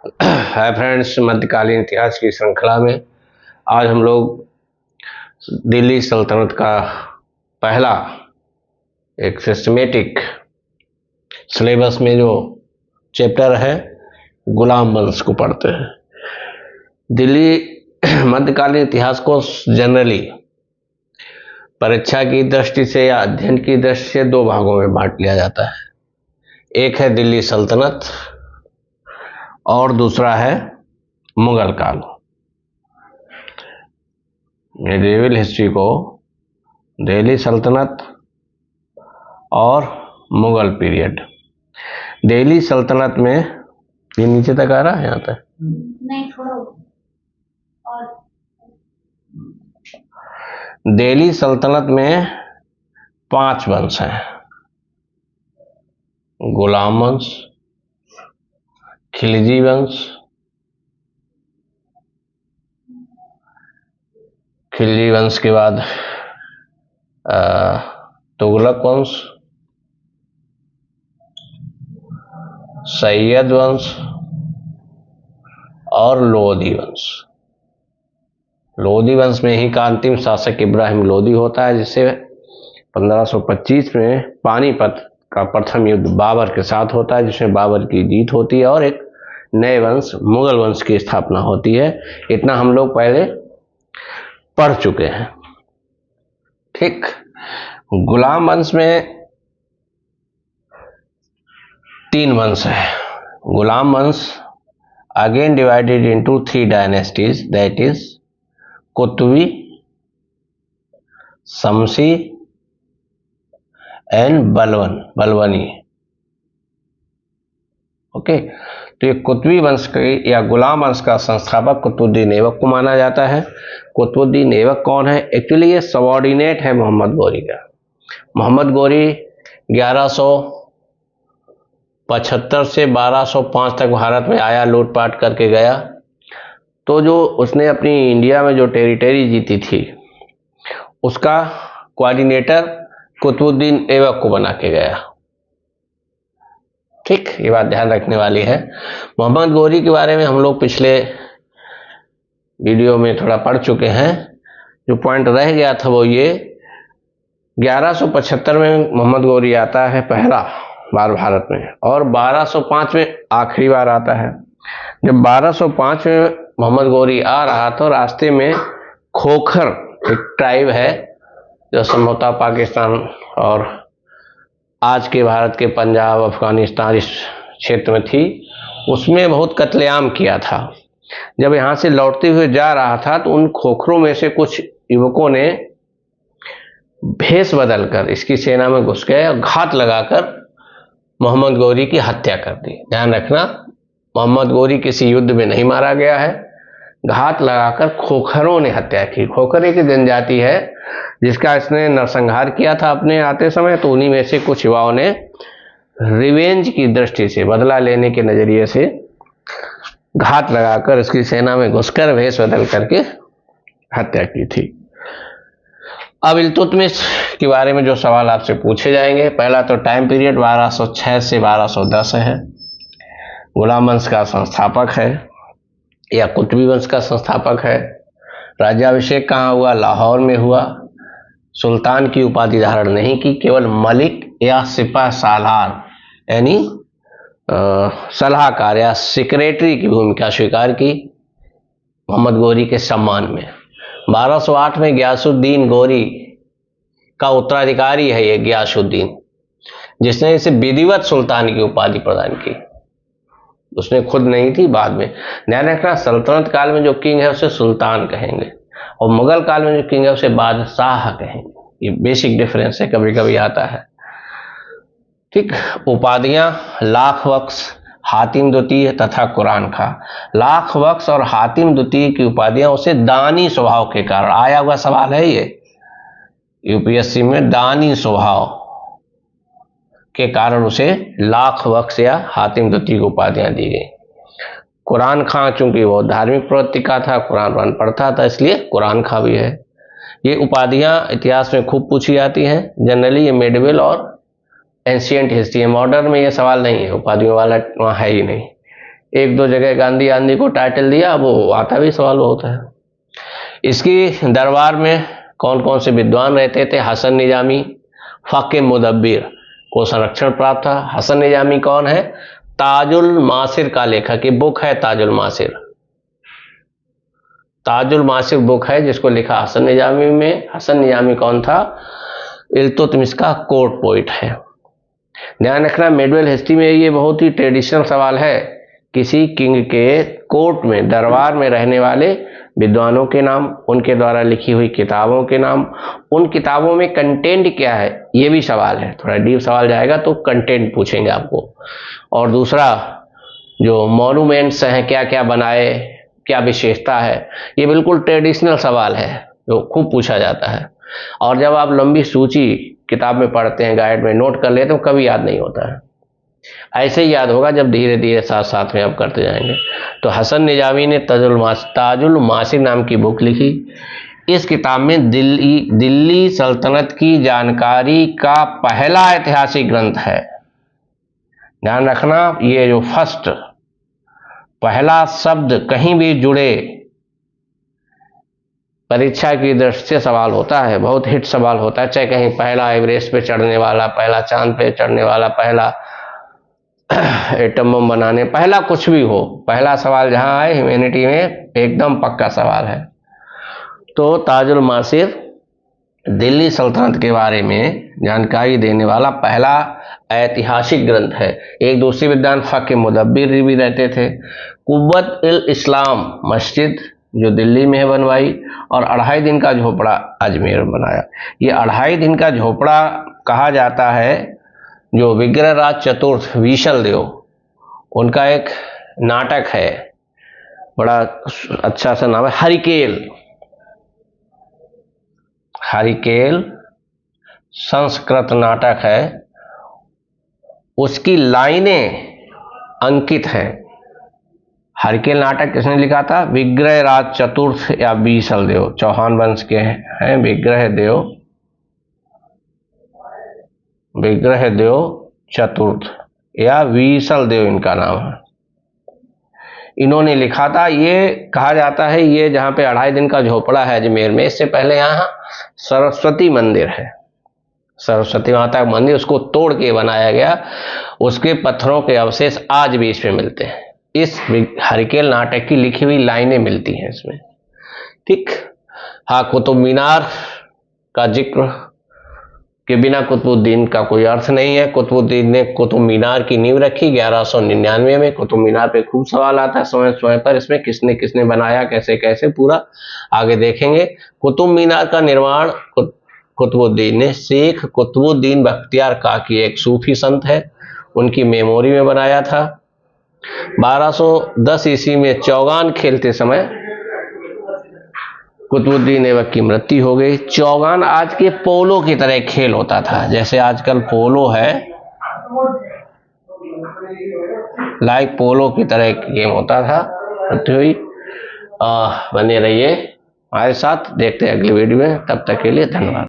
Hi friends, मध्यकालीन इतिहास की श्रृंखला में आज हम लोग दिल्ली सल्तनत का पहला एक सिस्टमेटिक सिलेबस में जो चैप्टर है गुलाम वंश को पढ़ते हैं। दिल्ली मध्यकालीन इतिहास को जनरली परीक्षा की दृष्टि से या अध्ययन की दृष्टि से दो भागों में बांट लिया जाता है। एक है दिल्ली सल्तनत और दूसरा है मुगल काल। मेडिएवल हिस्ट्री को दिल्ली सल्तनत और मुगल पीरियड। दिल्ली सल्तनत में ये नीचे तक आ रहा है, यहाँ तक नहीं, थोड़ा और दिल्ली सल्तनत में 5 वंश हैं: गुलाम वंश, खिलजी वंश, खिलजी वंश के बाद तुगलक वंश, सैयद वंश और लोधी वंश। लोधी वंश में ही का अंतिम शासक इब्राहिम लोधी होता है, जिससे 1525 में पानीपत का प्रथम युद्ध बाबर के साथ होता है, जिसमें बाबर की जीत होती है और एक नए वंश मुगल वंश की स्थापना होती है। इतना हम लोग पहले पढ़ चुके हैं। ठीक, गुलाम वंश में 3 वंश है। गुलाम वंश again divided into 3 dynasties, that is Qutbi, Shamsi and Balbani. Okay, तो ये कुतुबी वंश के या गुलाम वंश का संस्थापक कुतुबुद्दीन ऐबक को माना जाता है। कुतुबुद्दीन ऐबक कौन है? एक्चुअली ये सबऑर्डिनेट है मोहम्मद गौरी का। मोहम्मद गौरी 1175 से 1205 तक भारत में आया, लूटपाट करके गया। तो जो उसने अपनी इंडिया में जो टेरिटरी जीती थी उसका कोऑर्डिनेटर कुतुबुद्दीन ऐबक को बना के गया। ठीक, ये बात ध्यान रखने वाली है। मोहम्मद गौरी के बारे में हम लोग पिछले वीडियो में थोड़ा पढ़ चुके हैं। जो पॉइंट रह गया था वो ये, 1175 में मोहम्मद गौरी आता है पहला बार भारत में और 1205 में आखिरी बार आता है। जब 1205 में मोहम्मद गौरी आ रहा तो रास्ते में खोखर एक ट्राइब है जो संभवतः पाकिस्तान और आज के भारत के पंजाब, अफगानिस्तान इस क्षेत्र में थी, उसमें बहुत कत्लेआम किया था। जब यहाँ से लौटते हुए जा रहा था तो उन खोखरों में से कुछ युवकों ने भेष बदलकर इसकी सेना में घुस गए और घात लगाकर मोहम्मद गौरी की हत्या कर दी। ध्यान रखना, मोहम्मद गौरी किसी युद्ध में नहीं मारा गया है, घात लगाकर खोखरों ने हत्या की। खोखर एक जनजाति है जिसका इसने नरसंहार किया था अपने आते समय। तो उन्हीं में से कुछ युवाओं ने रिवेंज की दृष्टि से, बदला लेने के नजरिए से घात लगाकर इसकी सेना में घुसकर भेष बदल करके हत्या की थी। अब इल्तुतमिश के बारे में जो सवाल आपसे पूछे जाएंगे, पहला तो टाइम पीरियड 1206 से 1210 है। गुलाम वंश का संस्थापक है या कुतुबी वंश का संस्थापक है। राज्याभिषेक कहाँ हुआ? लाहौर में हुआ। सुल्तान की उपाधि धारण नहीं की, केवल मलिक या सिपह सालार यानी सलाहकार या सेक्रेटरी की भूमिका स्वीकार की मोहम्मद गौरी के सम्मान में। 1208 में गियासुद्दीन गौरी का उत्तराधिकारी है ये गियासुद्दीन, जिसने इसे विधिवत सुल्तान की उपाधि प्रदान की। उसने खुद नहीं थी, बाद में। ध्यान रखना, सल्तनत काल में जो किंग है उसे सुल्तान कहेंगे और मुगल काल में जो किंग है उसे बादशाह कहेंगे। ये बेसिक डिफरेंस है, कभी कभी आता है। ठीक, उपाधियां लाख बख्श, हातिम द्वितीय तथा कुरान खां। लाख बख्श और हातिम द्वितीय की उपाधियां उसे दानी स्वभाव के कारण, आया हुआ सवाल है ये यूपीएससी में, दानी स्वभाव के कारण उसे लाख बख्श या हातिम द्वितीय को उपाधियां दी गई। कुरान खां चूंकि वो धार्मिक प्रवृत्ति का था, कुरान पढ़ता था, इसलिए कुरान खां भी है। ये उपाधियां इतिहास में खूब पूछी जाती हैं। जनरली ये मेडिवल और एंशिएंट हिस्ट्री है, मॉडर्न में ये सवाल नहीं है, उपाधियों वाला वहाँ है ही नहीं। एक दो जगह गांधी आंधी को टाइटल दिया, वो आता भी सवाल होता है। इसकी दरबार में कौन कौन से विद्वान रहते थे? हसन निजामी, फ़क़े मुदब्बिर को संरक्षण प्राप्त था। हसन निजामी कौन है? ताजुल मासिर का लेखक, ये बुक है ताजुल मासिर। ताजुल मासिर बुक है जिसको लिखा हसन निजामी में। हसन निजामी कौन था? इल्तुतमिश का कोर्ट पोइट है। ध्यान रखना, मेडिवल हिस्ट्री में ये बहुत ही ट्रेडिशनल सवाल है। किसी किंग के कोर्ट में, दरबार में रहने वाले विद्वानों के नाम, उनके द्वारा लिखी हुई किताबों के नाम, उन किताबों में कंटेंट क्या है, ये भी सवाल है। थोड़ा डीप सवाल जाएगा तो कंटेंट पूछेंगे आपको। और दूसरा, जो मॉन्यूमेंट्स हैं, क्या क्या बनाए, क्या विशेषता है, ये बिल्कुल ट्रेडिशनल सवाल है जो खूब पूछा जाता है। और जब आप लंबी सूची किताब में पढ़ते हैं, गाइड में नोट कर लेते हो, कभी याद नहीं होता है। ऐसे ही याद होगा जब धीरे धीरे साथ साथ में आप करते जाएंगे। तो हसन निजामी ने ताजुल मासिर नाम की बुक लिखी। इस किताब में दिल्ली सल्तनत की जानकारी का पहला ऐतिहासिक ग्रंथ है। ध्यान रखना, ये जो फर्स्ट पहला शब्द कहीं भी जुड़े, परीक्षा की दृष्टि से सवाल होता है, बहुत हिट सवाल होता है। चाहे कहीं पहला एवरेस्ट पे चढ़ने वाला, पहला चांद पे चढ़ने वाला, पहला एटम बम बनाने, पहला कुछ भी हो, पहला सवाल जहां आए ह्यूमैनिटी में एकदम पक्का सवाल है। तो ताजुल मासिर दिल्ली सल्तनत के बारे में जानकारी देने वाला पहला ऐतिहासिक ग्रंथ है। एक दूसरे विद्वान फ़क़े मुदब्बिर भी रहते थे। कुव्वत इल इस्लाम मस्जिद जो दिल्ली में है बनवाई, और 2.5 दिन का झोपड़ा अजमेर में बनाया। ये 2.5 दिन का झोपड़ा कहा जाता है जो विग्रहराज चतुर्थ विशल देव, उनका एक नाटक है, बड़ा अच्छा सा नाम है, हरिकेल संस्कृत नाटक है। उसकी लाइनें अंकित हैं। हरिकेल नाटक किसने लिखा था? विग्रहराज चतुर्थ या विशल देव, चौहान वंश के हैं। विग्रहदेव चतुर्थ या विशल देव इनका नाम है। इन्होंने लिखा था। ये कहा जाता है, ये जहाँ पे 2.5 दिन का झोपड़ा है अजमेर में, इससे पहले यहाँ सरस्वती मंदिर है, सरस्वती माता का मंदिर, उसको तोड़ के बनाया गया। उसके पत्थरों के अवशेष आज भी इसमें मिलते हैं। इस हरिकेल नाटक की लिखी हुई लाइनें मिलती हैं इसमें। ठीक। हाँ, कुतुब मीनार का जिक्र के बिना कुतुबुद्दीन का कोई अर्थ नहीं है। कुतुबुद्दीन ने कुतुब मीनार की नींव रखी 1199 में। कुतुब मीनार पे खूब सवाल आता है समय समय पर, इसमें किसने किसने बनाया, कैसे कैसे, पूरा आगे देखेंगे। कुतुब मीनार का निर्माण कुतुबुद्दीन ने शेख कुतुबुद्दीन बख्तियार काकी, एक सूफी संत है, उनकी मेमोरी में बनाया था। 1210 ईस्वी में चौगान खेलते समय कुतुबुद्दीन ऐबक की मृत्यु हो गई। चौगान आज के पोलो की तरह खेल होता था, जैसे आजकल पोलो है, लाइक पोलो की तरह गेम होता था। मृत्यु हुई। बने रहिए हमारे साथ, देखते हैं अगली वीडियो में। तब तक के लिए धन्यवाद।